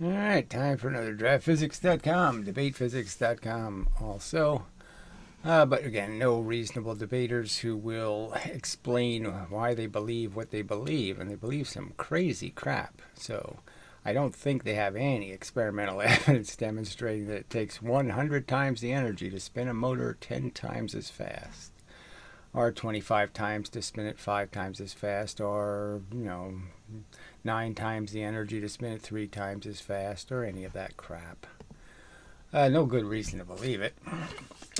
All right, time for another DraftPhysics.com, debatephysics.com also. But again, no reasonable debaters who will explain why they believe what they believe, and they believe some crazy crap. So I don't think they have any experimental evidence demonstrating that it takes 100 times the energy to spin a motor 10 times as fast, or 25 times to spin it 5 times as fast, or, 9 times the energy to spin it 3 times as fast, or any of that crap. No good reason to believe it.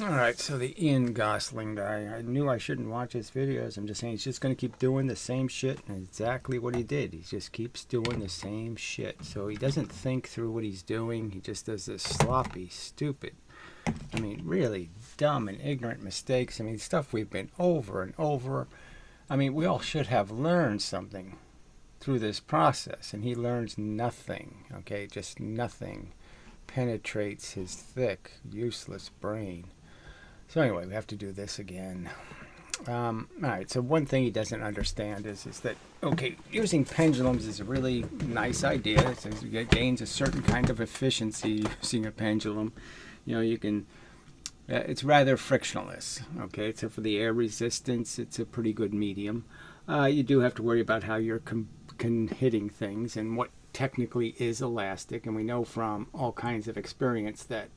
Alright, so the Ian Gosling guy, I knew I shouldn't watch his videos. I'm just saying he's just going to keep doing the same shit, and exactly what he did. He just keeps doing the same shit. So he doesn't think through what he's doing. He just does this sloppy, stupid, really dumb and ignorant mistakes. Stuff we've been over and over. We all should have learned something through this process, and he learns nothing, okay? Just nothing penetrates his thick, useless brain. So anyway, we have to do this again. Alright, so one thing he doesn't understand is that, okay, using pendulums is a really nice idea. It gains a certain kind of efficiency using a pendulum. You can, it's rather frictionless, okay? So for the air resistance, it's a pretty good medium. You do have to worry about how you're hitting things and what technically is elastic, and we know from all kinds of experience that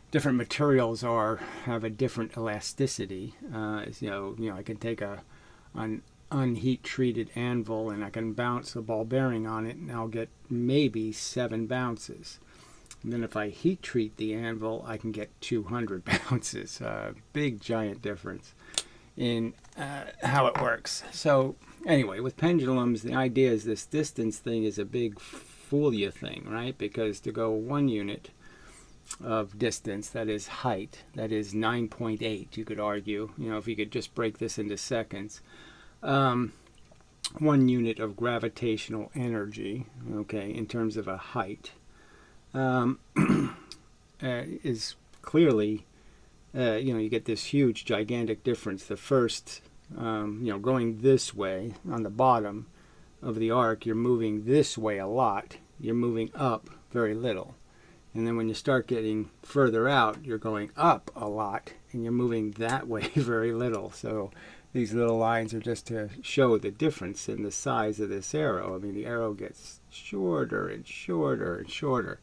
different materials have a different elasticity. I can take an unheat treated anvil and I can bounce a ball bearing on it, and I'll get maybe 7 bounces. And then if I heat treat the anvil, I can get 200 bounces. Big giant difference in how it works. So anyway, with pendulums, the idea is this distance thing is a big fool you thing, right? Because to go 1 unit of distance, that is height, that is 9.8, you could argue, if you could just break this into seconds. 1 unit of gravitational energy, okay, in terms of a height, is clearly, you get this huge, gigantic difference. The first, going this way on the bottom of the arc, you're moving this way a lot. You're moving up very little. And then when you start getting further out, you're going up a lot, and you're moving that way very little. So these little lines are just to show the difference in the size of this arrow. The arrow gets shorter and shorter and shorter.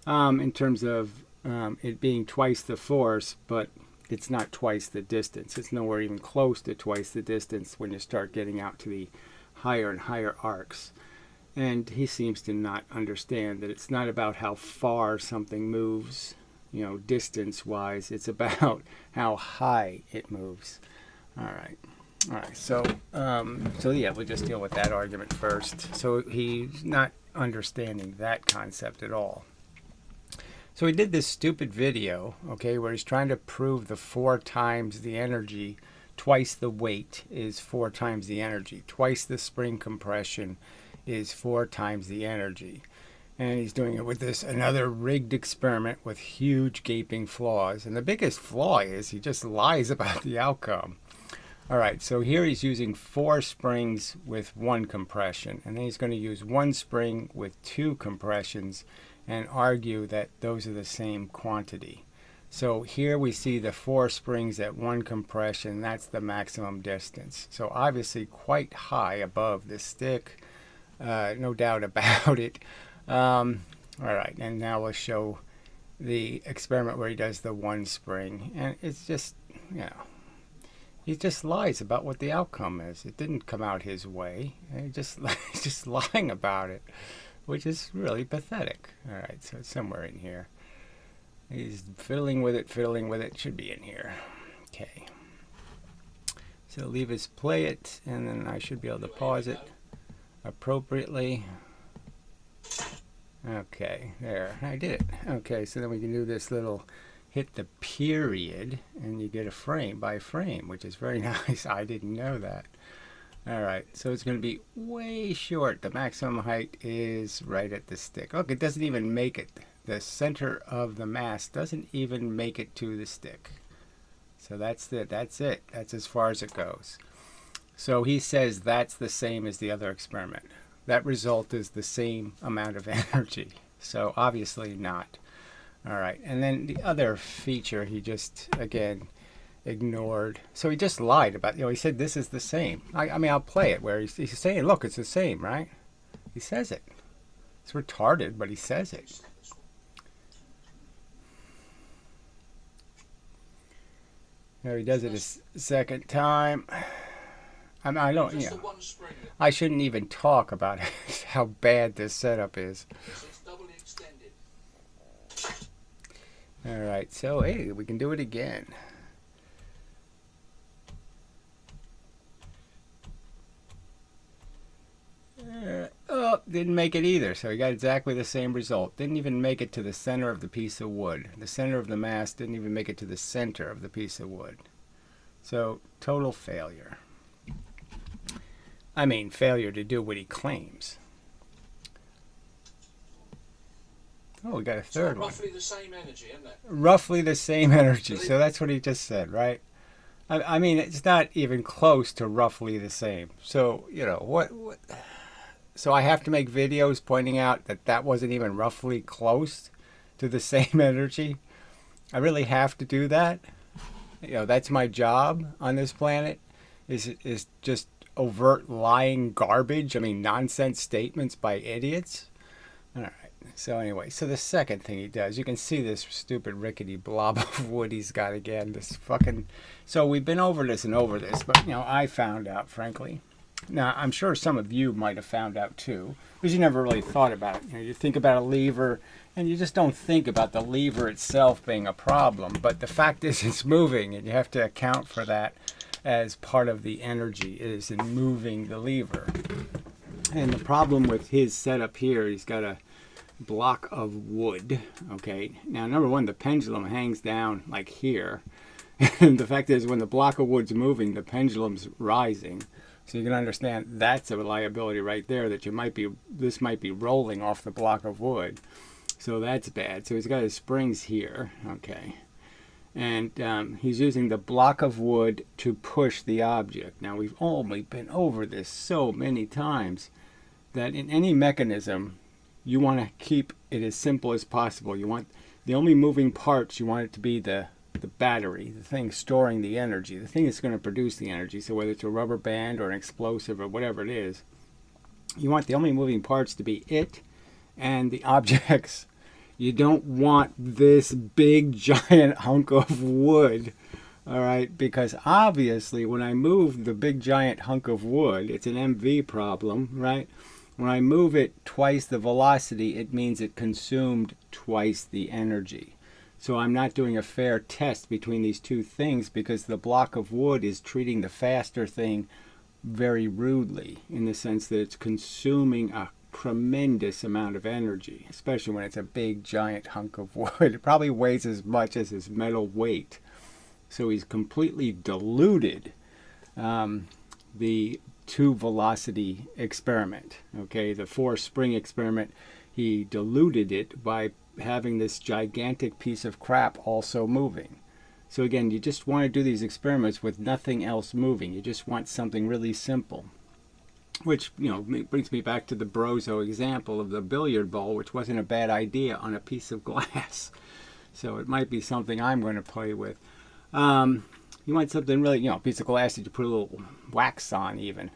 In terms of it being twice the force, but it's not twice the distance. It's nowhere even close to twice the distance when you start getting out to the higher and higher arcs. And he seems to not understand that it's not about how far something moves, distance-wise. It's about how high it moves. All right. So yeah, we'll just deal with that argument first. So he's not understanding that concept at all. So he did this stupid video, okay, where he's trying to prove the 4 times the energy, twice the weight is 4 times the energy, twice the spring compression is 4 times the energy. And he's doing it with another rigged experiment with huge gaping flaws. And the biggest flaw is he just lies about the outcome. All right, so here he's using 4 springs with 1 compression, and then he's going to use 1 spring with 2 compressions and argue that those are the same quantity. So here we see the 4 springs at 1 compression. That's the maximum distance. So obviously quite high above the stick. No doubt about it. All right, and now we'll show the experiment where he does the 1 spring. And it's just, he just lies about what the outcome is. It didn't come out his way. He's just lying about it, which is really pathetic. All right, so it's somewhere in here. He's fiddling with it. Should be in here. Okay. So leave us play it, and then I should be able to pause it appropriately. Okay, there. I did it. Okay, so then we can do this little hit the period, and you get a frame by frame, which is very nice. I didn't know that. All right, so it's going to be way short. The maximum height is right at the stick. Look, it doesn't even make it. The center of the mass doesn't even make it to the stick. So that's it. That's as far as it goes. So he says that's the same as the other experiment. that result is the same amount of energy. So obviously not. All right, and then the other feature he just, again, ignored. So he just lied about, he said this is the same. I mean, I'll play it where he's saying, look, it's the same, right? He says it. It's retarded, but he says it. There he does it a second time. I mean, I don't, I shouldn't even talk about how bad this setup is. All right, so hey, we can do it again. Oh, didn't make it either, so he got exactly the same result. Didn't even make it to the center of the piece of wood. The center of the mass didn't even make it to the center of the piece of wood. So, total failure. I mean, failure to do what he claims. Oh, we got a third one. Roughly the same energy, isn't it? Roughly the same energy. So that's what he just said, right? I mean, it's not even close to roughly the same. So, what? So I have to make videos pointing out that that wasn't even roughly close to the same energy? I really have to do that? That's my job on this planet, is just overt lying garbage. I mean, nonsense statements by idiots. All right. So anyway, so the second thing he does, you can see this stupid rickety blob of wood he's got again. This fucking. So we've been over this and over this, but I found out, frankly. Now I'm sure some of you might have found out too, because you never really thought about it. You think about a lever, and you just don't think about the lever itself being a problem. But the fact is, it's moving, and you have to account for that as part of the energy is in moving the lever. And the problem with his setup here, he's got a block of wood. Okay, now number one, the pendulum hangs down like here, and the fact is, when the block of wood's moving, the pendulum's rising. So you can understand that's a liability right there, that this might be rolling off the block of wood. So that's bad. So he's got his springs here, okay, and he's using the block of wood to push the object. Now we've only been over this so many times that in any mechanism, you want to keep it as simple as possible. You want the only moving parts, you want it to be the battery, the thing storing the energy, the thing that's going to produce the energy. So whether it's a rubber band or an explosive or whatever it is, you want the only moving parts to be it and the objects. You don't want this big giant hunk of wood, all right? Because obviously when I move the big giant hunk of wood, it's an MV problem, right? When I move it twice the velocity, it means it consumed twice the energy. So I'm not doing a fair test between these two things, because the block of wood is treating the faster thing very rudely, in the sense that it's consuming a tremendous amount of energy, especially when it's a big giant hunk of wood. It probably weighs as much as his metal weight. So he's completely diluted the two velocity experiment. Okay, the four spring experiment, he diluted it by having this gigantic piece of crap also moving. So again, you just want to do these experiments with nothing else moving. You just want something really simple, which brings me back to the Brozo example of the billiard ball, which wasn't a bad idea on a piece of glass. So it might be something I'm going to play with. You want something really, a piece of glass that you put a little wax on, even,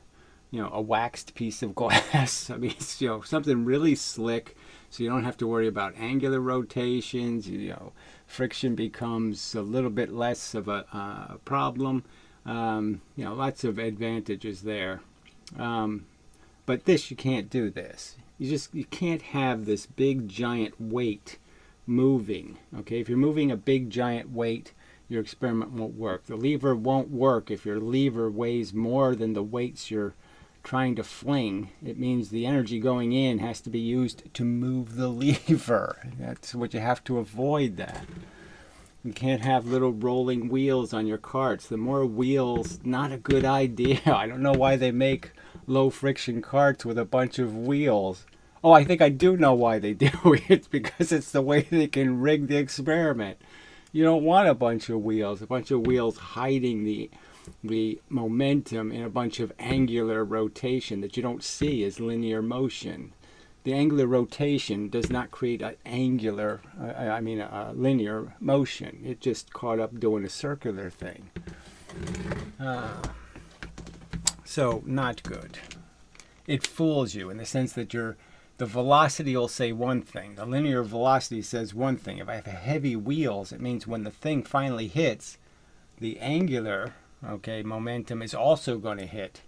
a waxed piece of glass. I mean, it's, something really slick, so you don't have to worry about angular rotations. Friction becomes a little bit less of a problem. Lots of advantages there. But this, you can't do this. You can't have this big giant weight moving. Okay, if you're moving a big giant weight, your experiment won't work. The lever won't work if your lever weighs more than the weights you're trying to fling. It means the energy going in has to be used to move the lever. That's what you have to avoid. That you can't have little rolling wheels on your carts. The more wheels, not a good idea. I don't know why they make low friction carts with a bunch of wheels. Oh, I think I do know why they do it. It's because it's the way they can rig the experiment. You don't want a bunch of wheels hiding the momentum in a bunch of angular rotation that you don't see as linear motion. The angular rotation does not create an a linear motion. It just caught up doing a circular thing. So not good. It fools you in the sense that the velocity will say one thing. The linear velocity says one thing. If I have heavy wheels, it means when the thing finally hits, the angular, momentum is also going to hit.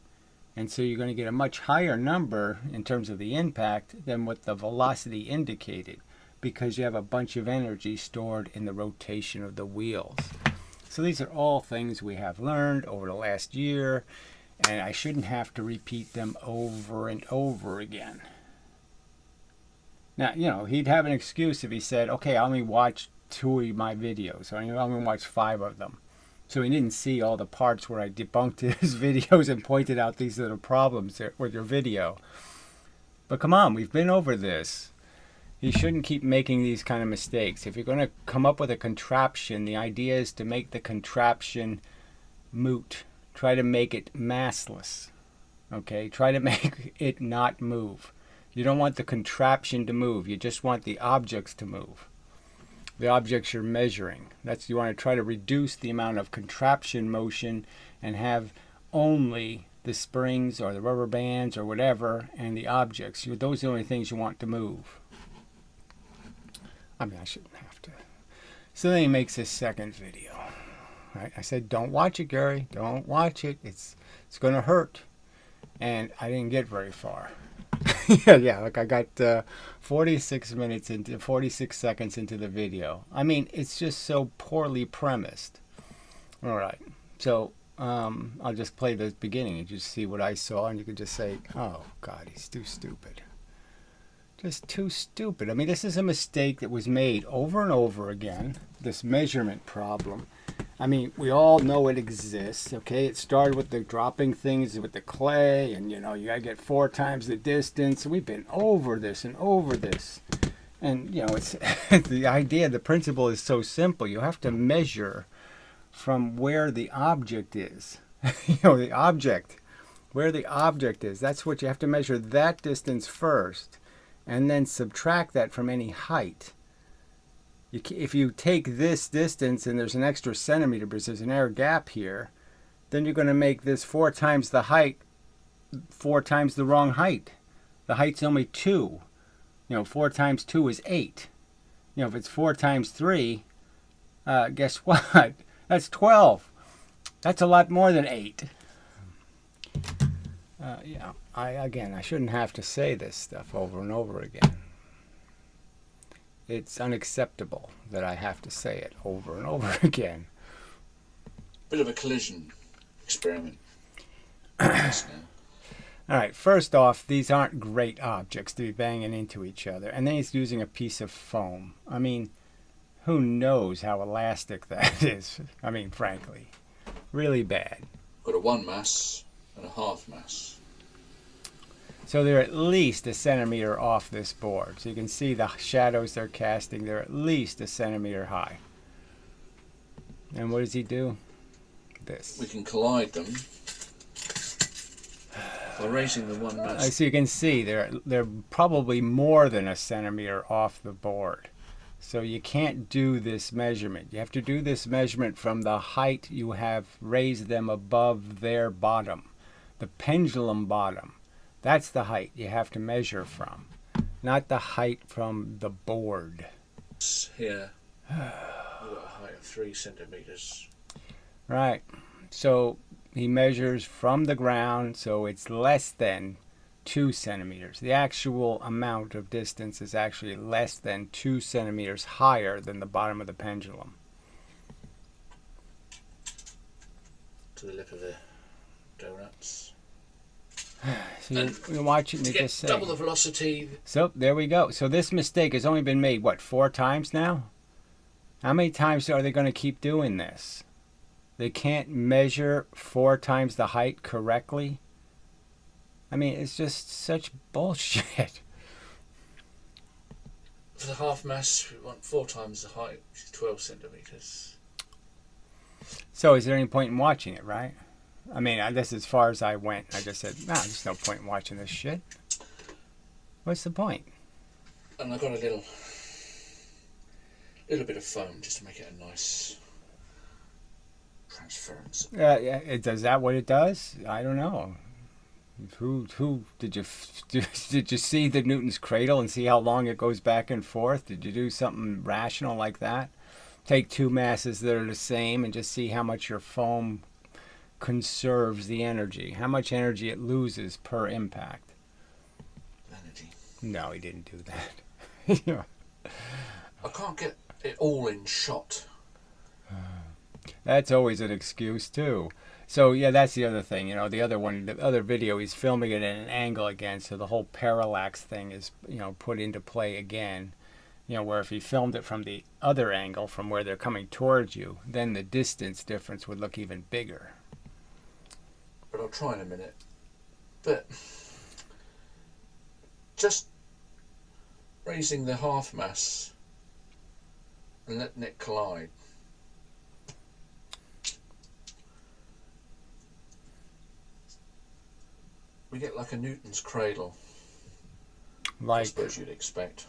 And so you're going to get a much higher number in terms of the impact than what the velocity indicated, because you have a bunch of energy stored in the rotation of the wheels. So these are all things we have learned over the last year, and I shouldn't have to repeat them over and over again. Now, he'd have an excuse if he said, okay, I only watched 2 of my videos, or I only watched 5 of them. So he didn't see all the parts where I debunked his videos and pointed out these little problems with your video. But come on, we've been over this. You shouldn't keep making these kind of mistakes. If you're going to come up with a contraption, the idea is to make the contraption moot. Try to make it massless. Okay? Try to make it not move. You don't want the contraption to move. You just want the objects to move. The objects you're measuring. You want to try to reduce the amount of contraption motion and have only the springs or the rubber bands or whatever and the objects. Those are the only things you want to move. I mean, I shouldn't have to. So then he makes his second video. Right? I said, don't watch it, Gary. Don't watch it. It's going to hurt. And I didn't get very far. Like I got 46 seconds into the video. I mean, it's just so poorly premised. All right. So I'll just play the beginning and just see what I saw, and you can just say, oh, God, he's too stupid. Just too stupid. I mean, this is a mistake that was made over and over again, this measurement problem. I mean, we all know it exists, okay? It started with the dropping things with the clay, and, you got to get 4 times the distance. We've been over this and over this. And, it's the idea, the principle is so simple. You have to measure from where the object is. The object, where the object is. That's what you have to measure, that distance first, and then subtract that from any height. If you take this distance and there's an extra centimeter because there's an air gap here, then you're going to make this 4 times the height, 4 times the wrong height. The height's only 2. 4 times 2 is 8. If it's 4 times 3, guess what? That's 12. That's a lot more than 8. I shouldn't have to say this stuff over and over again. It's unacceptable that I have to say it over and over again. Bit of a collision experiment. All right, first off, these aren't great objects to be banging into each other. And then he's using a piece of foam. I mean, who knows how elastic that is? I mean, frankly, really bad. Got a 1 mass and a half mass. So they're at least a centimeter off this board. So you can see the shadows they're casting. They're at least a centimeter high. And what does he do? This. We can collide them by raising the 1 mass. So you can see they're probably more than a centimeter off the board. So you can't do this measurement. You have to do this measurement from the height you have raised them above their bottom. The pendulum bottom. That's the height you have to measure from, not the height from the board. Here, we've got a height of 3 centimeters. Right. So he measures from the ground, so it's less than 2 centimeters. The actual amount of distance is actually less than 2 centimeters higher than the bottom of the pendulum. To the lip of the donuts. So you watch it and you just say double the velocity. So there we go. So this mistake has only been made, 4 times now? How many times are they going to keep doing this? They can't measure 4 times the height correctly? I mean, it's just such bullshit. For the half mass, we want 4 times the height, which is 12 centimeters. So is there any point in watching it, right? I mean, that's as far as I went. I just said, nah, there's no point in watching this shit. What's the point? And I got a little bit of foam just to make it a nice transference. Yeah, does that what it does? I don't know. Who did you did you see the Newton's cradle and see how long it goes back and forth? Did you do something rational like that? Take two masses that are the same and just see how much your foam conserves the energy, how much energy it loses per impact. Energy. No, he didn't do that. Yeah. I can't get it all in shot. That's always an excuse too. So yeah, that's the other thing. You know, the other video, he's filming it at an angle again, so the whole parallax thing is, you know, put into play again. You know, where if he filmed it from the other angle, from where they're coming towards you, then the distance difference would look even bigger. But I'll try in a minute. But just raising the half mass and letting it collide. We get like a Newton's cradle. Like, I suppose you'd expect.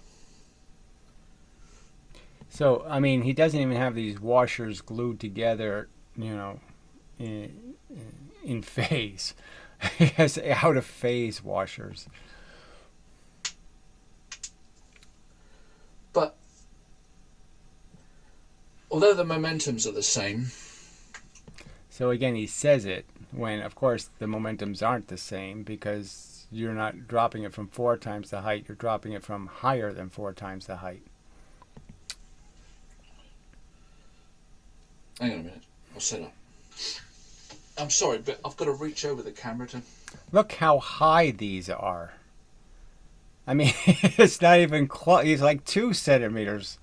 So, I mean, he doesn't even have these washers glued together, you know, in phase. He has out of phase washers. But although the momentums are the same. So again, he says it when, of course, the momentums aren't the same, because you're not dropping it from 4 times the height. You're dropping it from higher than 4 times the height. Hang on a minute. I'll set up. I'm sorry, but I've got to reach over the camera to... Look how high these are. I mean, it's not even close. He's like 2 centimeters.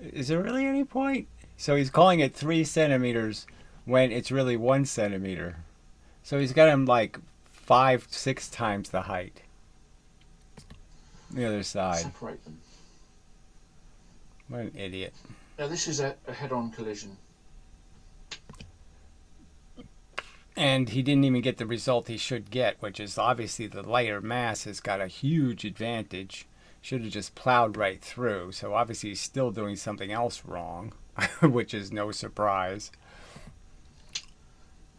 Is there really any point? So he's calling it 3 centimeters when it's really 1 centimeter. So he's got him like 5-6 times the height. The other side. Separate them. What an idiot. Now this is a head-on collision. And he didn't even get the result he should get, which is obviously the lighter mass has got a huge advantage. Should have just plowed right through. So obviously he's still doing something else wrong, which is no surprise.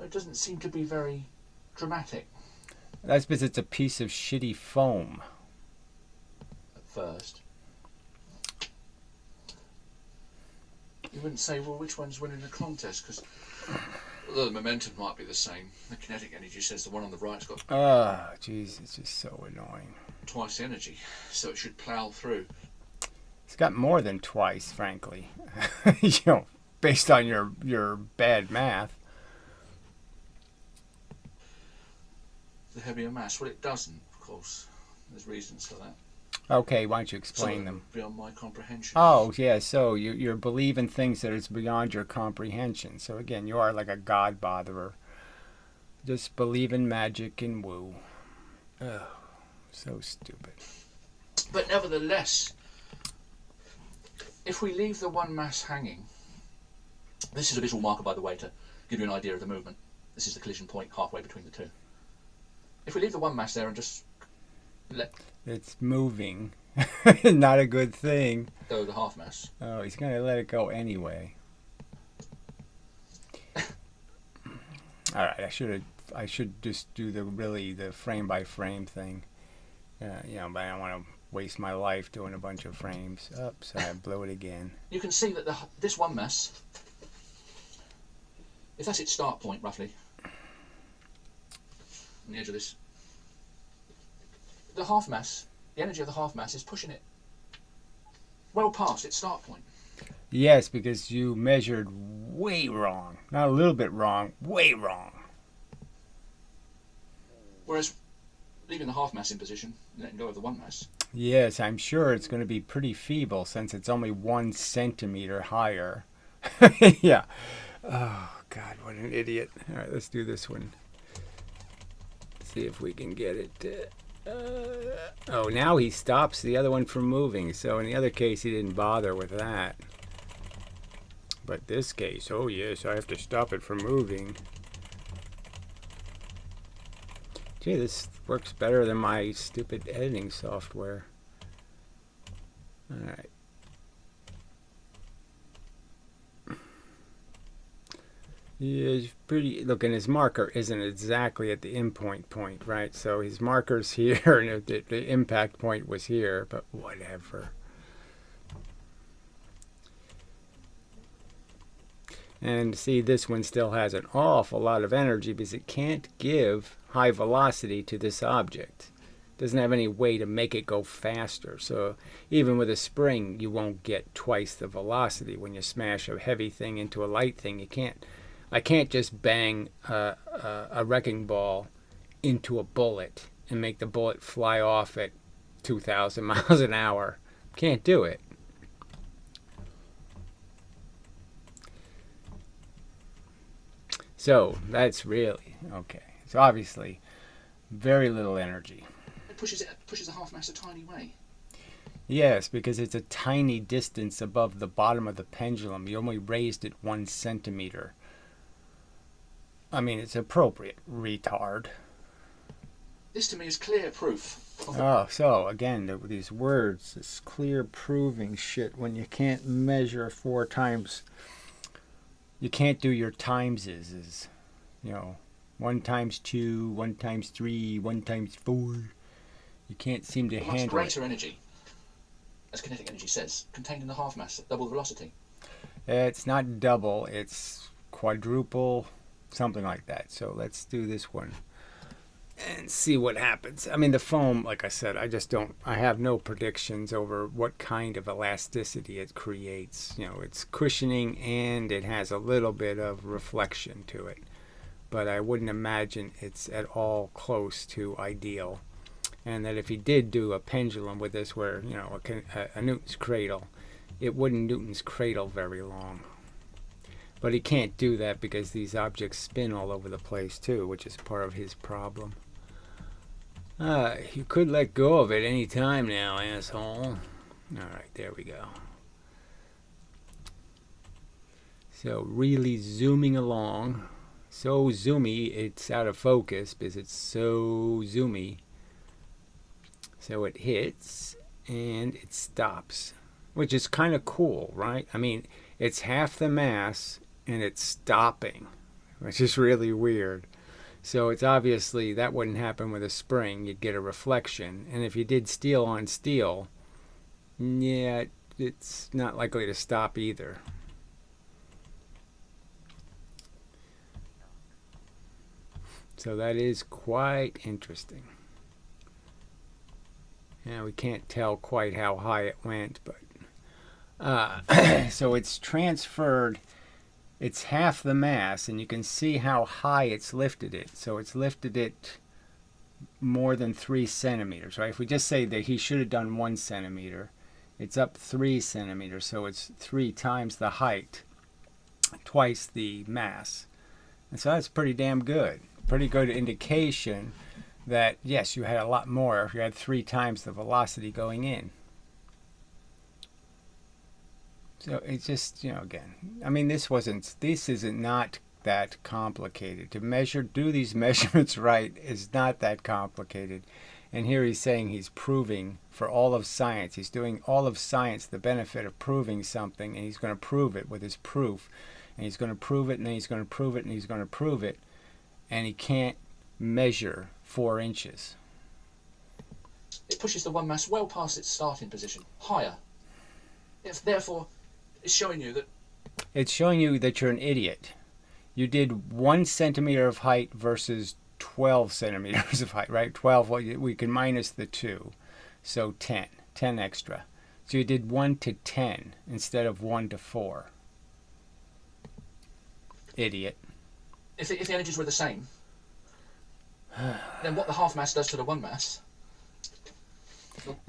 It doesn't seem to be very dramatic. That's because it's a piece of shitty foam. At first. You wouldn't say, well, which one's winning the contest? Because although the momentum might be the same, the kinetic energy says the one on the right's got... Oh, jeez, it's just so annoying. Twice the energy, so it should plow through. It's got more than twice, frankly. You know, based on your bad math. The heavier mass. Well, it doesn't, of course. There's reasons for that. Okay, why don't you explain them? Beyond my comprehension. Oh, yeah, so you're believing things that is beyond your comprehension. So again, you are like a god botherer. Just believe in magic and woo. Oh, so stupid. But nevertheless, if we leave the one mass hanging, this is a visual marker, by the way, to give you an idea of the movement. This is the collision point halfway between the two. If we leave the one mass there and just let... It's moving. Not a good thing. Go the half mass. Oh, he's going to let it go anyway. All right, I should just do the frame by frame thing. You know, but I don't want to waste my life doing a bunch of frames. Oops, I blew it again. You can see that this one mass, if that's its start point roughly, on the edge of this, the half mass, the energy of the half mass is pushing it well past its start point. Yes, because you measured way wrong. Not a little bit wrong, way wrong. Whereas leaving the half mass in position and letting go of the one mass. Yes, I'm sure it's going to be pretty feeble since it's only 1 centimeter higher. Yeah. Oh, God, what an idiot. All right, let's do this one. See if we can get it. Oh, now he stops the other one from moving. So in the other case, he didn't bother with that. But this case, oh yes, I have to stop it from moving. Gee, this works better than my stupid editing software. Alright. Yeah, it's pretty. Look, and his marker isn't exactly at the endpoint point, right? So his marker's here, and the impact point was here, but whatever. And see, this one still has an awful lot of energy because it can't give high velocity to this object. It doesn't have any way to make it go faster. So even with a spring, you won't get twice the velocity. When you smash a heavy thing into a light thing, you can't. I can't just bang a wrecking ball into a bullet and make the bullet fly off at 2,000 miles an hour. Can't do it. So that's really okay. So obviously, very little energy. It pushes the half mass a tiny way. Yes, because it's a tiny distance above the bottom of the pendulum. You only raised it 1 centimeter. I mean, it's appropriate, retard. This to me is clear proof. Oh, so again, these words, this clear proving shit when you can't measure 4 times. You can't do your timeses, you know, 1 times 2, 1 times 3, 1 times 4. You can't seem to handle it. Much greater energy, as kinetic energy says, contained in the half mass at double the velocity. It's not double, it's quadruple, something like that. So let's do this one and see what happens. I mean, the foam, like I said, I have no predictions over what kind of elasticity it creates. You know, it's cushioning and it has a little bit of reflection to it, but I wouldn't imagine it's at all close to ideal. And that if he did do a pendulum with this, where, you know, a Newton's cradle, it wouldn't Newton's cradle very long. But he can't do that because these objects spin all over the place too, which is part of his problem. You could let go of it any time now, asshole. Alright, there we go. So really zooming along. So zoomy, it's out of focus because it's so zoomy. So it hits and it stops, which is kind of cool, right? I mean, it's half the mass and it's stopping, which is really weird. So it's obviously, that wouldn't happen with a spring. You'd get a reflection. And if you did steel on steel, yeah, it's not likely to stop either. So that is quite interesting. Yeah, we can't tell quite how high it went, but so it's transferred. It's half the mass, and you can see how high it's lifted it. So it's lifted it more than 3 centimeters, right? If we just say that he should have done 1 centimeter, it's up 3 centimeters, so it's 3 times the height, twice the mass. And so that's pretty damn good. Pretty good indication that, yes, you had a lot more if you had 3 times the velocity going in. So it's just, you know, again, I mean, this isn't not that complicated. To do these measurements right is not that complicated. And here he's saying he's proving for all of science. He's doing all of science the benefit of proving something, and he's going to prove it with his proof. And he's going to prove it, and then he's going to prove it, and he's going to prove it. And he can't measure 4 inches. It pushes the one mass well past its starting position, higher. Therefore, it's showing you that... It's showing you that you're an idiot. You did 1 centimeter of height versus 12 centimeters of height, right? 12, well, we can minus the 2, so 10 extra. So you did 1 to 10 instead of 1 to 4. Idiot. If the energies were the same, then what the half mass does to the one mass...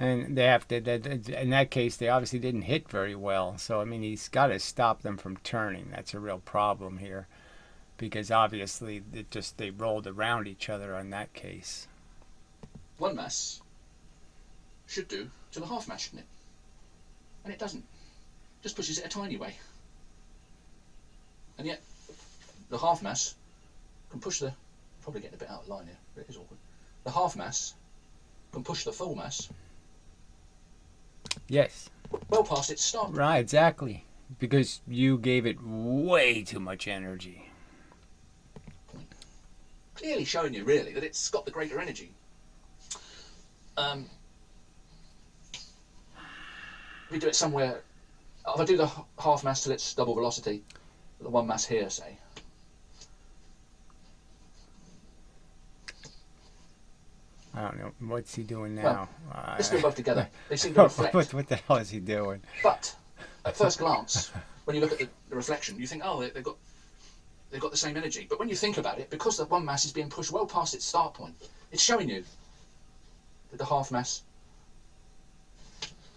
And they have to, in that case, they obviously didn't hit very well. So, I mean, he's got to stop them from turning. That's a real problem here. Because obviously, they rolled around each other on that case. One mass should do to the half mass, shouldn't it? And it doesn't. Just pushes it a tiny way. And yet, the half mass can push the... Probably getting a bit out of line here, but it is awkward. the half mass can push the full mass Yes. well past its start. Right, exactly. Because you gave it way too much energy. Clearly showing you, really, that it's got the greater energy. If we do it somewhere, if I do the half mass till it's double velocity, the one mass here, say. I don't know. What's he doing now? Well, let's do them both together. They seem to reflect. What the hell is he doing? But at first glance, when you look at the reflection, you think, oh, they've got the same energy. But when you think about it, because the one mass is being pushed well past its start point, it's showing you that the half mass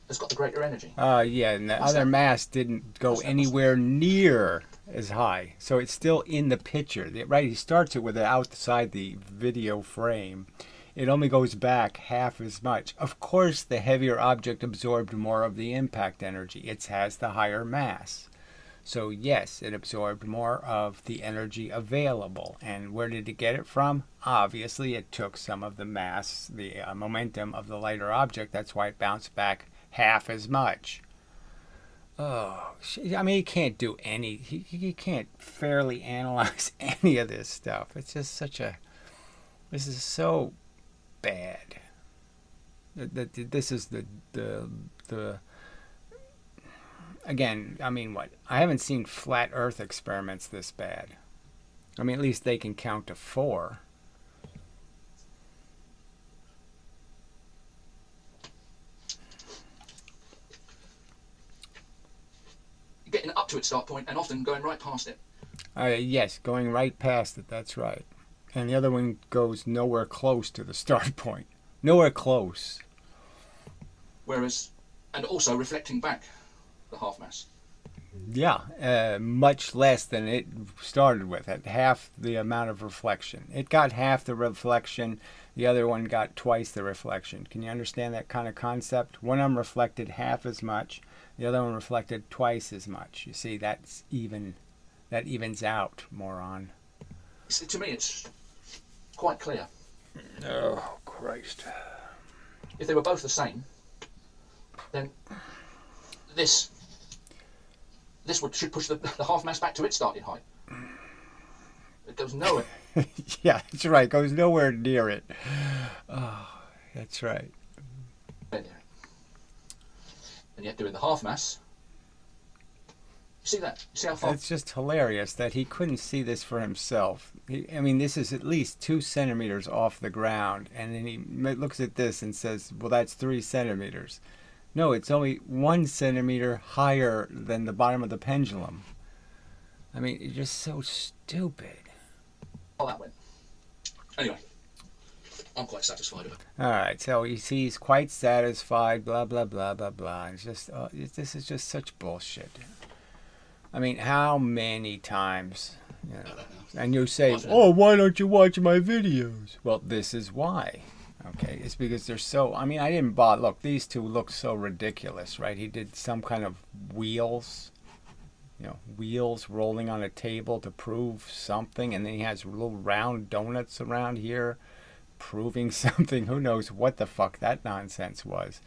has got the greater energy. Yeah, and the other mass didn't go anywhere near as high. So it's still in the picture. Right, he starts it with it outside the video frame. It only goes back half as much. Of course, the heavier object absorbed more of the impact energy. It has the higher mass. So yes, it absorbed more of the energy available. And where did it get it from? Obviously, it took some of the mass, the momentum of the lighter object. That's why it bounced back half as much. Oh, I mean, he can't do any. He can't fairly analyze any of this stuff. It's just such a. This is so bad. This is the. Again, I mean, what? I haven't seen flat Earth experiments this bad. I mean, at least they can count to 4. Getting up to its start point and often going right past it. Yes, going right past it, that's right. And the other one goes nowhere close to the start point. Nowhere close. Whereas, and also reflecting back the half mass. Yeah, much less than it started with, at half the amount of reflection. It got half the reflection, the other one got twice the reflection. Can you understand that kind of concept? One of them reflected half as much, the other one reflected twice as much. You see, that evens out, moron. To me, it's quite clear. Oh, Christ. If they were both the same, then this should push the half mass back to its starting height. It goes nowhere. Yeah, that's right. It goes nowhere near it. Oh, that's right. And yet doing the half mass, you see that? You see how far? It's just hilarious that he couldn't see this for himself. I mean, this is at least 2 centimeters off the ground, and then he looks at this and says, well, that's 3 centimeters. No, it's only 1 centimeter higher than the bottom of the pendulum. I mean, it's just so stupid. How that went. Anyway, I'm quite satisfied with it. All right, so you see he's quite satisfied, blah, blah, blah, blah, blah. It's just, this is just such bullshit. I mean, how many times? You know, and you say, oh, why don't you watch my videos? Well, this is why. Okay, it's because they're so, I mean, I didn't bother. Look, these two look so ridiculous, right? He did some kind of wheels, wheels rolling on a table to prove something, and then he has little round donuts around here proving something. Who knows what the fuck that nonsense was.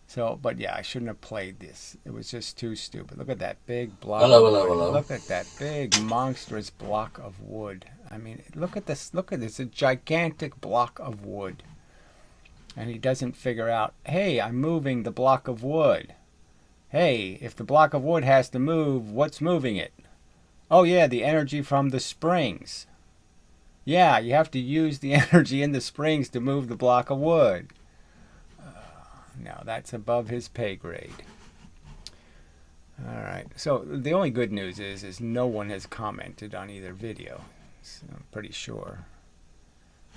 So, but yeah, I shouldn't have played this. It was just too stupid. Look at that big block. Hello. Look at that big, monstrous block of wood. I mean, look at this. Look at this. A gigantic block of wood. And he doesn't figure out, hey, I'm moving the block of wood. Hey, if the block of wood has to move, what's moving it? Oh, yeah, the energy from the springs. Yeah, you have to use the energy in the springs to move the block of wood. No, that's above his pay grade. All right. So the only good news is no one has commented on either video. So I'm pretty sure.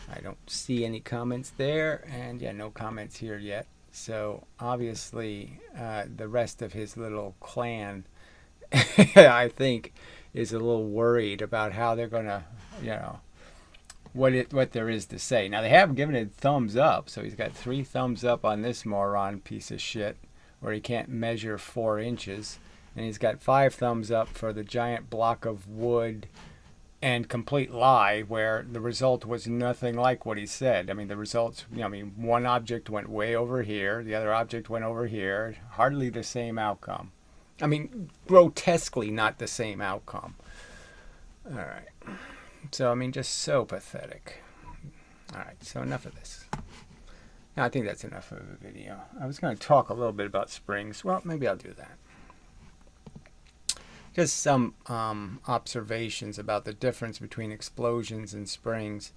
I don't see any comments there, and yeah, no comments here yet. So obviously, the rest of his little clan, I think, is a little worried about how they're gonna, what there is to say. Now, they have given it thumbs up, so he's got 3 thumbs up on this moron piece of shit, where he can't measure 4 inches, and he's got 5 thumbs up for the giant block of wood and complete lie where the result was nothing like what he said. I mean, the results, one object went way over here, the other object went over here, hardly the same outcome. I mean, grotesquely not the same outcome. All right. So, just so pathetic. All right, so enough of this. Now, I think that's enough of a video. I was going to talk a little bit about springs. Well, maybe I'll do that. Just some observations about the difference between explosions and springs.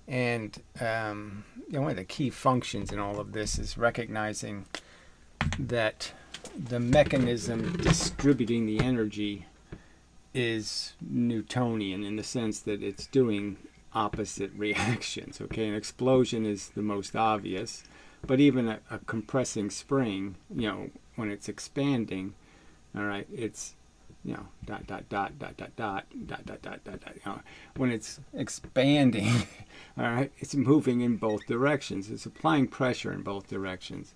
And one of the key functions in all of this is recognizing that the mechanism distributing the energy is Newtonian in the sense that it's doing opposite reactions. Okay, an explosion is the most obvious, but even a compressing spring, when it's expanding, all right, it's dot dot dot dot dot dot dot dot dot dot dot. When it's expanding, all right, it's moving in both directions. It's applying pressure in both directions.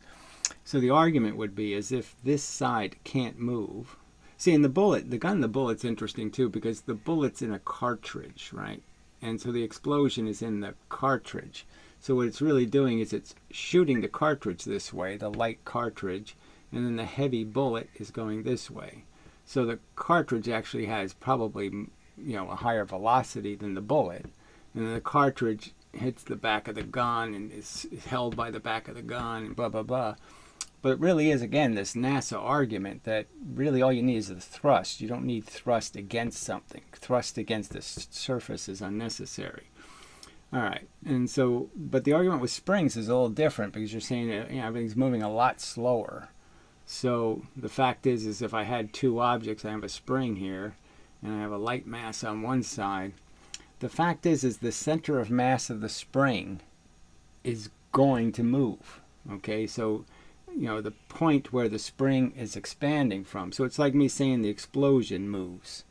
So the argument would be as if this side can't move. See, in the gun in the bullet's interesting too because the bullet's in a cartridge, right? And so the explosion is in the cartridge. So what it's really doing is it's shooting the cartridge this way, the light cartridge, and then the heavy bullet is going this way. So the cartridge actually has probably, a higher velocity than the bullet. And then the cartridge hits the back of the gun and is held by the back of the gun and blah, blah, blah. But it really is, again, this NASA argument that really all you need is the thrust. You don't need thrust against something. Thrust against the surface is unnecessary. All right. And so, but the argument with springs is a little different because you're saying that everything's moving a lot slower. So the fact is if I had two objects, I have a spring here, and I have a light mass on one side. The fact is the center of mass of the spring is going to move. Okay, so the point where the spring is expanding from. So it's like me saying the explosion moves.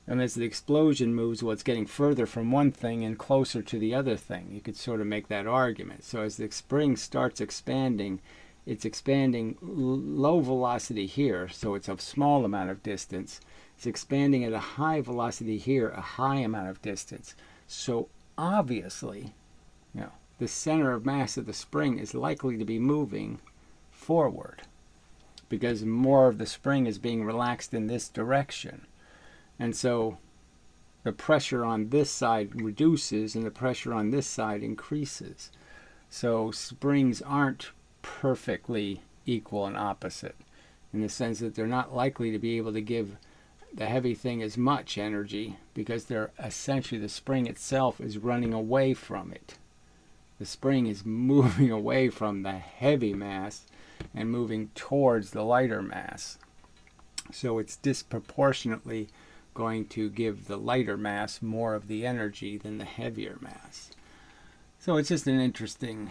And as the explosion moves, well, it's getting further from one thing and closer to the other thing. You could sort of make that argument. So as the spring starts expanding, it's expanding low velocity here, so it's a small amount of distance. It's expanding at a high velocity here, a high amount of distance. So obviously, the center of mass of the spring is likely to be moving forward because more of the spring is being relaxed in this direction. And so the pressure on this side reduces and the pressure on this side increases. So springs aren't perfectly equal and opposite in the sense that they're not likely to be able to give the heavy thing as much energy because they're essentially the spring itself is running away from it. The spring is moving away from the heavy mass and moving towards the lighter mass. So it's disproportionately going to give the lighter mass more of the energy than the heavier mass. So it's just an interesting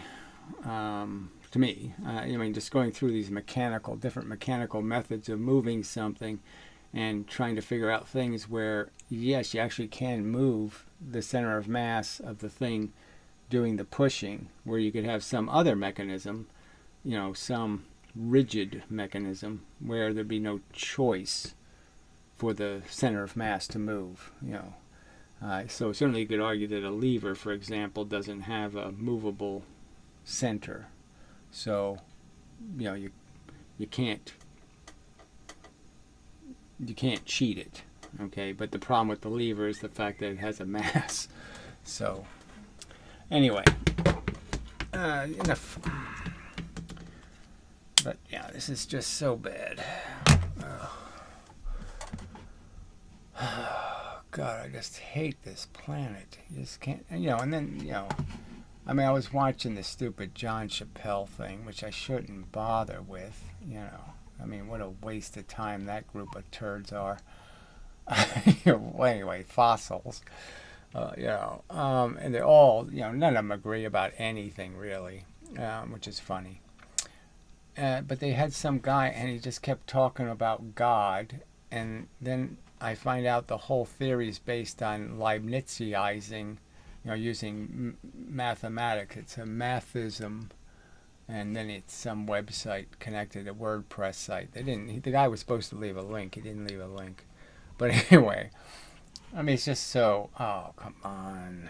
to me, just going through these different mechanical methods of moving something and trying to figure out things where, yes, you actually can move the center of mass of the thing doing the pushing, where you could have some other mechanism, some rigid mechanism where there'd be no choice for the center of mass to move, So certainly you could argue that a lever, for example, doesn't have a movable center. So, you can't cheat it, okay? But the problem with the lever is the fact that it has a mass. So, anyway, enough. But yeah, this is just so bad. God, I just hate this planet. You just can't, and then, I was watching this stupid John Chappelle thing, which I shouldn't bother with, what a waste of time that group of turds are. Well, anyway, fossils, and they're all, none of them agree about anything really, which is funny. But they had some guy, and he just kept talking about God, and then I find out the whole theory is based on Leibnizianizing, using mathematics. It's a mathism, and then it's some website connected, a WordPress site. The guy was supposed to leave a link. He didn't leave a link. But anyway, I mean, it's just so. Oh, come on.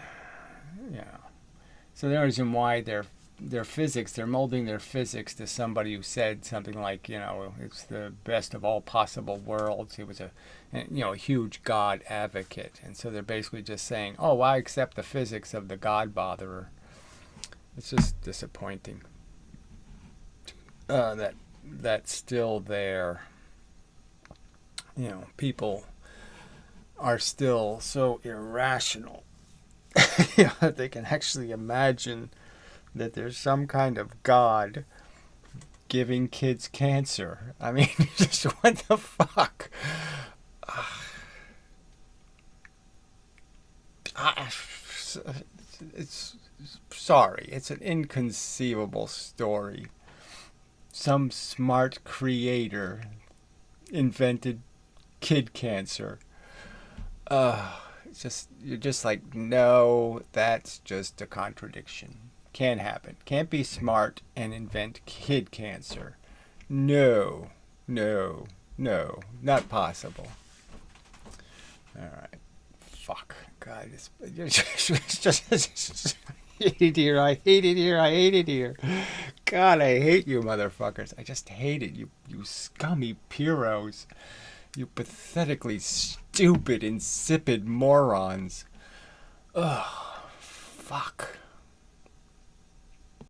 So the reason why their physics, they're molding their physics to somebody who said something like, it's the best of all possible worlds. He was a huge God advocate, and so they're basically just saying, oh, well, I accept the physics of the God botherer. It's just disappointing. That's still there. People are still so irrational. They can actually imagine that there's some kind of God giving kids cancer. I mean, just what the fuck? It's sorry. It's an inconceivable story. Some smart creator invented kid cancer. You're just like, no, that's just a contradiction. Can't happen. Can't be smart and invent kid cancer. No, no, no, not possible. All right, fuck, God, it's just I hate it here. I hate it here. I hate it here. God, I hate you, motherfuckers. I just hate it. You scummy puros. You pathetically stupid, insipid morons. Ugh, fuck.